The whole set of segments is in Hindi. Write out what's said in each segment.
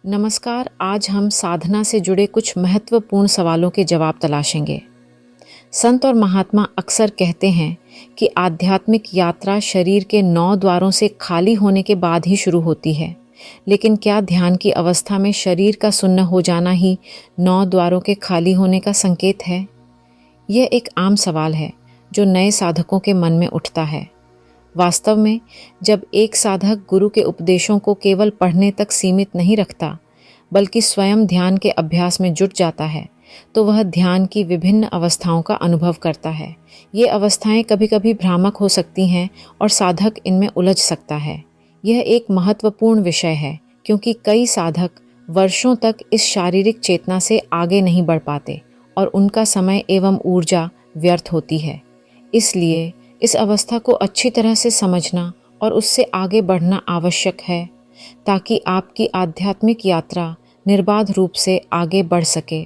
नमस्कार। आज हम साधना से जुड़े कुछ महत्वपूर्ण सवालों के जवाब तलाशेंगे। संत और महात्मा अक्सर कहते हैं कि आध्यात्मिक यात्रा शरीर के 9 द्वारों से खाली होने के बाद ही शुरू होती है। लेकिन क्या ध्यान की अवस्था में शरीर का सुन्न हो जाना ही 9 द्वारों के खाली होने का संकेत है? यह एक आम सवाल है जो नए साधकों के मन में उठता है। वास्तव में जब एक साधक गुरु के उपदेशों को केवल पढ़ने तक सीमित नहीं रखता, बल्कि स्वयं ध्यान के अभ्यास में जुट जाता है, तो वह ध्यान की विभिन्न अवस्थाओं का अनुभव करता है। ये अवस्थाएं कभी कभी भ्रामक हो सकती हैं और साधक इनमें उलझ सकता है। यह एक महत्वपूर्ण विषय है क्योंकि कई साधक वर्षों तक इस शारीरिक चेतना से आगे नहीं बढ़ पाते और उनका समय एवं ऊर्जा व्यर्थ होती है। इसलिए इस अवस्था को अच्छी तरह से समझना और उससे आगे बढ़ना आवश्यक है ताकि आपकी आध्यात्मिक यात्रा निर्बाध रूप से आगे बढ़ सके।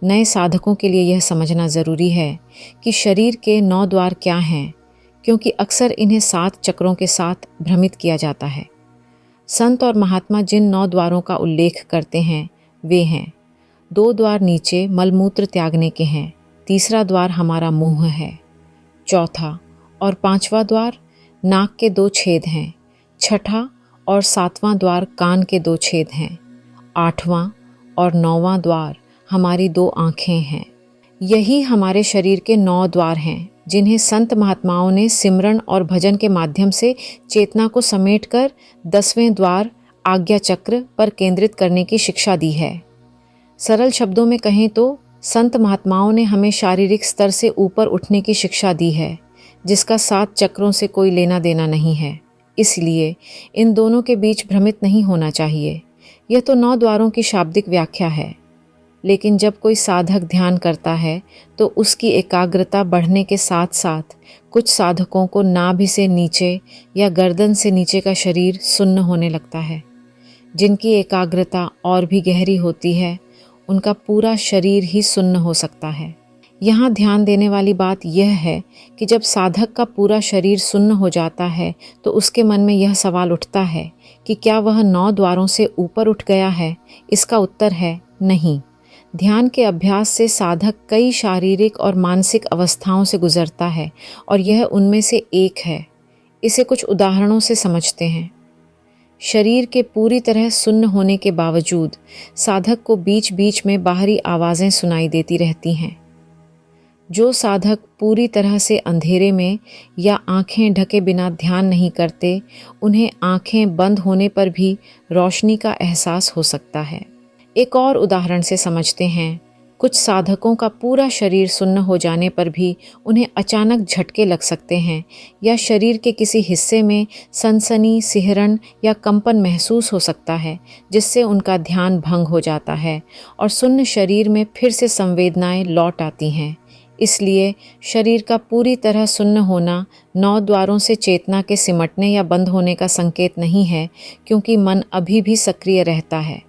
नए साधकों के लिए यह समझना ज़रूरी है कि शरीर के 9 द्वार क्या हैं, क्योंकि अक्सर इन्हें 7 चक्रों के साथ भ्रमित किया जाता है। संत और महात्मा जिन 9 द्वारों का उल्लेख करते हैं वे हैं: 2 द्वार नीचे मलमूत्र त्यागने के हैं, तीसरा द्वार हमारा मुंह है, चौथा और 5वां द्वार नाक के 2 छेद हैं, छठा और 7वां द्वार कान के 2 छेद हैं, 8वां और 9वां द्वार हमारी 2 आँखें हैं। यही हमारे शरीर के 9 द्वार हैं जिन्हें संत महात्माओं ने सिमरन और भजन के माध्यम से चेतना को समेटकर 10वें द्वार आज्ञा चक्र पर केंद्रित करने की शिक्षा दी है। सरल शब्दों में कहें तो संत महात्माओं ने हमें शारीरिक स्तर से ऊपर उठने की शिक्षा दी है, जिसका 7 चक्रों से कोई लेना देना नहीं है। इसलिए इन दोनों के बीच भ्रमित नहीं होना चाहिए। यह तो 9 द्वारों की शाब्दिक व्याख्या है, लेकिन जब कोई साधक ध्यान करता है तो उसकी एकाग्रता बढ़ने के साथ साथ कुछ साधकों को नाभि से नीचे या गर्दन से नीचे का शरीर सुन्न होने लगता है। जिनकी एकाग्रता और भी गहरी होती है, उनका पूरा शरीर ही सुन्न हो सकता है। यहाँ ध्यान देने वाली बात यह है कि जब साधक का पूरा शरीर सुन्न हो जाता है तो उसके मन में यह सवाल उठता है कि क्या वह 9 द्वारों से ऊपर उठ गया है? इसका उत्तर है नहीं। ध्यान के अभ्यास से साधक कई शारीरिक और मानसिक अवस्थाओं से गुजरता है और यह उनमें से एक है। इसे कुछ उदाहरणों से समझते हैं। शरीर के पूरी तरह सुन्न होने के बावजूद साधक को बीच बीच में बाहरी आवाज़ें सुनाई देती रहती हैं। जो साधक पूरी तरह से अंधेरे में या आंखें ढके बिना ध्यान नहीं करते, उन्हें आंखें बंद होने पर भी रोशनी का एहसास हो सकता है। एक और उदाहरण से समझते हैं। कुछ साधकों का पूरा शरीर सुन्न हो जाने पर भी उन्हें अचानक झटके लग सकते हैं या शरीर के किसी हिस्से में सनसनी, सिहरन या कंपन महसूस हो सकता है, जिससे उनका ध्यान भंग हो जाता है और सुन्न शरीर में फिर से संवेदनाएं लौट आती हैं। इसलिए शरीर का पूरी तरह सुन्न होना 9 द्वारों से चेतना के सिमटने या बंद होने का संकेत नहीं है, क्योंकि मन अभी भी सक्रिय रहता है।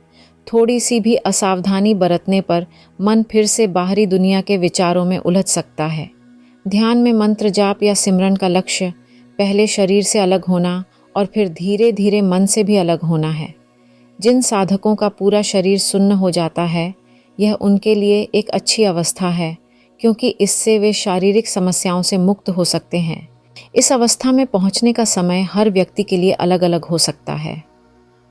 थोड़ी सी भी असावधानी बरतने पर मन फिर से बाहरी दुनिया के विचारों में उलझ सकता है। ध्यान में मंत्र जाप या सिमरन का लक्ष्य पहले शरीर से अलग होना और फिर धीरे धीरे मन से भी अलग होना है। जिन साधकों का पूरा शरीर सुन्न हो जाता है, यह उनके लिए एक अच्छी अवस्था है, क्योंकि इससे वे शारीरिक समस्याओं से मुक्त हो सकते हैं। इस अवस्था में पहुंचने का समय हर व्यक्ति के लिए अलग अलग हो सकता है।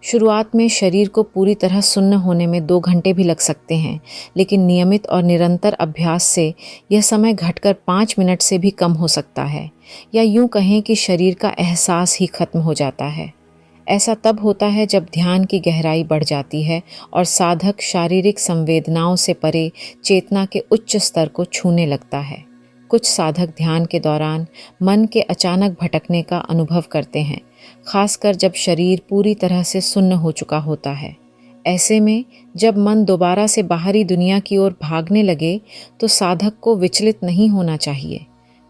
शुरुआत में शरीर को पूरी तरह सुन्न होने में 2 घंटे भी लग सकते हैं, लेकिन नियमित और निरंतर अभ्यास से यह समय घटकर 5 मिनट से भी कम हो सकता है, या यूं कहें कि शरीर का एहसास ही खत्म हो जाता है। ऐसा तब होता है जब ध्यान की गहराई बढ़ जाती है और साधक शारीरिक संवेदनाओं से परे चेतना के उच्च स्तर को छूने लगता है। कुछ साधक ध्यान के दौरान मन के अचानक भटकने का अनुभव करते हैं, खासकर जब शरीर पूरी तरह से सुन्न हो चुका होता है। ऐसे में जब मन दोबारा से बाहरी दुनिया की ओर भागने लगे तो साधक को विचलित नहीं होना चाहिए,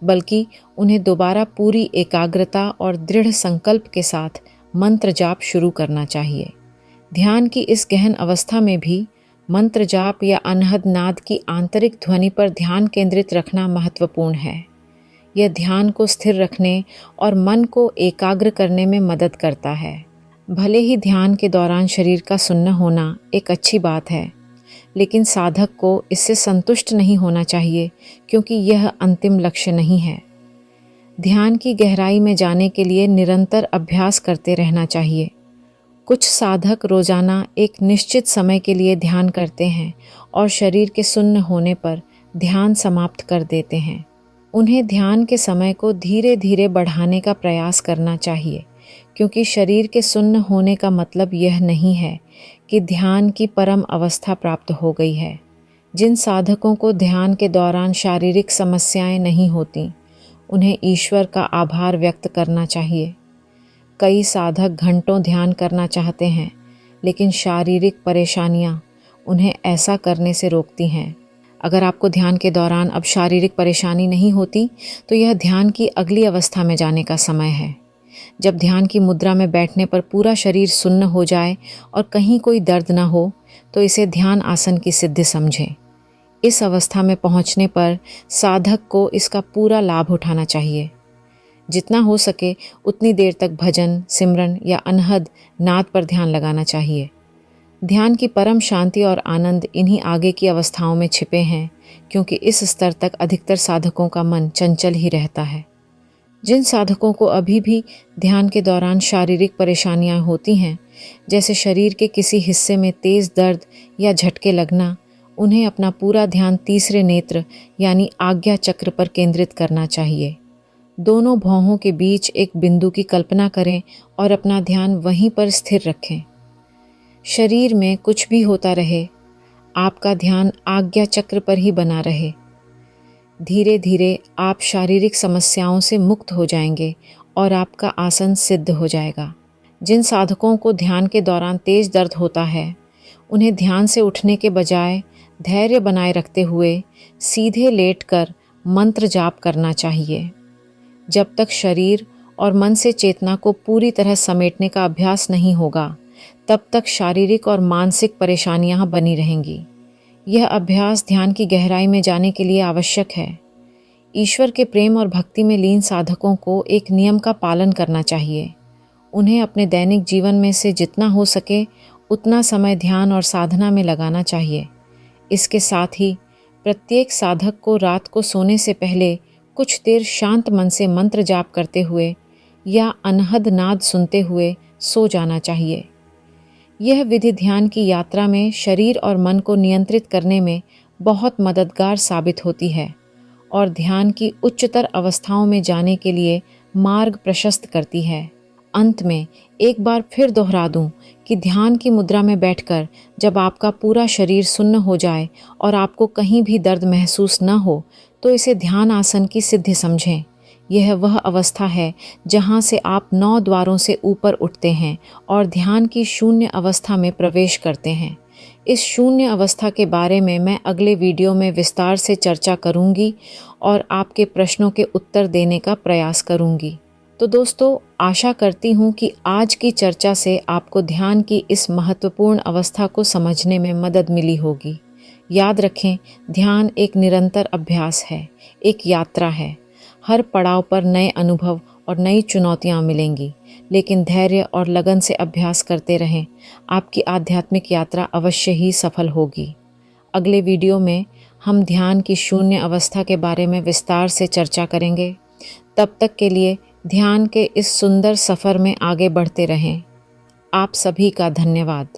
बल्कि उन्हें दोबारा पूरी एकाग्रता और दृढ़ संकल्प के साथ मंत्र जाप शुरू करना चाहिए। ध्यान की इस गहन अवस्था में भी मंत्र जाप या अनहद नाद की आंतरिक ध्वनि पर ध्यान केंद्रित रखना महत्वपूर्ण है। यह ध्यान को स्थिर रखने और मन को एकाग्र करने में मदद करता है। भले ही ध्यान के दौरान शरीर का सुन्न होना एक अच्छी बात है, लेकिन साधक को इससे संतुष्ट नहीं होना चाहिए, क्योंकि यह अंतिम लक्ष्य नहीं है। ध्यान की गहराई में जाने के लिए निरंतर अभ्यास करते रहना चाहिए। कुछ साधक रोजाना एक निश्चित समय के लिए ध्यान करते हैं और शरीर के सुन्न होने पर ध्यान समाप्त कर देते हैं। उन्हें ध्यान के समय को धीरे धीरे बढ़ाने का प्रयास करना चाहिए, क्योंकि शरीर के सुन्न होने का मतलब यह नहीं है कि ध्यान की परम अवस्था प्राप्त हो गई है। जिन साधकों को ध्यान के दौरान शारीरिक समस्याएं नहीं होती, उन्हें ईश्वर का आभार व्यक्त करना चाहिए। कई साधक घंटों ध्यान करना चाहते हैं, लेकिन शारीरिक परेशानियां उन्हें ऐसा करने से रोकती हैं। अगर आपको ध्यान के दौरान अब शारीरिक परेशानी नहीं होती, तो यह ध्यान की अगली अवस्था में जाने का समय है। जब ध्यान की मुद्रा में बैठने पर पूरा शरीर सुन्न हो जाए और कहीं कोई दर्द न हो, तो इसे ध्यान आसन की सिद्धि समझें। इस अवस्था में पहुंचने पर साधक को इसका पूरा लाभ उठाना चाहिए। जितना हो सके उतनी देर तक भजन, सिमरन या अनहद नाद पर ध्यान लगाना चाहिए। ध्यान की परम शांति और आनंद इन्हीं आगे की अवस्थाओं में छिपे हैं, क्योंकि इस स्तर तक अधिकतर साधकों का मन चंचल ही रहता है। जिन साधकों को अभी भी ध्यान के दौरान शारीरिक परेशानियां होती हैं, जैसे शरीर के किसी हिस्से में तेज दर्द या झटके लगना, उन्हें अपना पूरा ध्यान तीसरे नेत्र यानी आज्ञा चक्र पर केंद्रित करना चाहिए। दोनों भौहों के बीच एक बिंदु की कल्पना करें और अपना ध्यान वहीं पर स्थिर रखें। शरीर में कुछ भी होता रहे, आपका ध्यान आज्ञा चक्र पर ही बना रहे। धीरे धीरे आप शारीरिक समस्याओं से मुक्त हो जाएंगे और आपका आसन सिद्ध हो जाएगा। जिन साधकों को ध्यान के दौरान तेज दर्द होता है, उन्हें ध्यान से उठने के बजाय धैर्य बनाए रखते हुए सीधे लेटकर मंत्र जाप करना चाहिए। जब तक शरीर और मन से चेतना को पूरी तरह समेटने का अभ्यास नहीं होगा, तब तक शारीरिक और मानसिक परेशानियां बनी रहेंगी। यह अभ्यास ध्यान की गहराई में जाने के लिए आवश्यक है। ईश्वर के प्रेम और भक्ति में लीन साधकों को एक नियम का पालन करना चाहिए। उन्हें अपने दैनिक जीवन में से जितना हो सके उतना समय ध्यान और साधना में लगाना चाहिए। इसके साथ ही प्रत्येक साधक को रात को सोने से पहले कुछ देर शांत मन से मंत्र जाप करते हुए या अनहद नाद सुनते हुए सो जाना चाहिए। यह विधि ध्यान की यात्रा में शरीर और मन को नियंत्रित करने में बहुत मददगार साबित होती है और ध्यान की उच्चतर अवस्थाओं में जाने के लिए मार्ग प्रशस्त करती है। अंत में एक बार फिर दोहरा दूं कि ध्यान की मुद्रा में बैठकर जब आपका पूरा शरीर सुन्न हो जाए और आपको कहीं भी दर्द महसूस न हो, तो इसे ध्यान आसन की सिद्धि समझें। यह वह अवस्था है जहाँ से आप 9 द्वारों से ऊपर उठते हैं और ध्यान की शून्य अवस्था में प्रवेश करते हैं। इस शून्य अवस्था के बारे में मैं अगले वीडियो में विस्तार से चर्चा करूंगी और आपके प्रश्नों के उत्तर देने का प्रयास करूंगी। तो दोस्तों, आशा करती हूँ कि आज की चर्चा से आपको ध्यान की इस महत्वपूर्ण अवस्था को समझने में मदद मिली होगी। याद रखें, ध्यान एक निरंतर अभ्यास है, एक यात्रा है। हर पड़ाव पर नए अनुभव और नई चुनौतियाँ मिलेंगी, लेकिन धैर्य और लगन से अभ्यास करते रहें। आपकी आध्यात्मिक यात्रा अवश्य ही सफल होगी। अगले वीडियो में हम ध्यान की शून्य अवस्था के बारे में विस्तार से चर्चा करेंगे। तब तक के लिए ध्यान के इस सुंदर सफ़र में आगे बढ़ते रहें। आप सभी का धन्यवाद।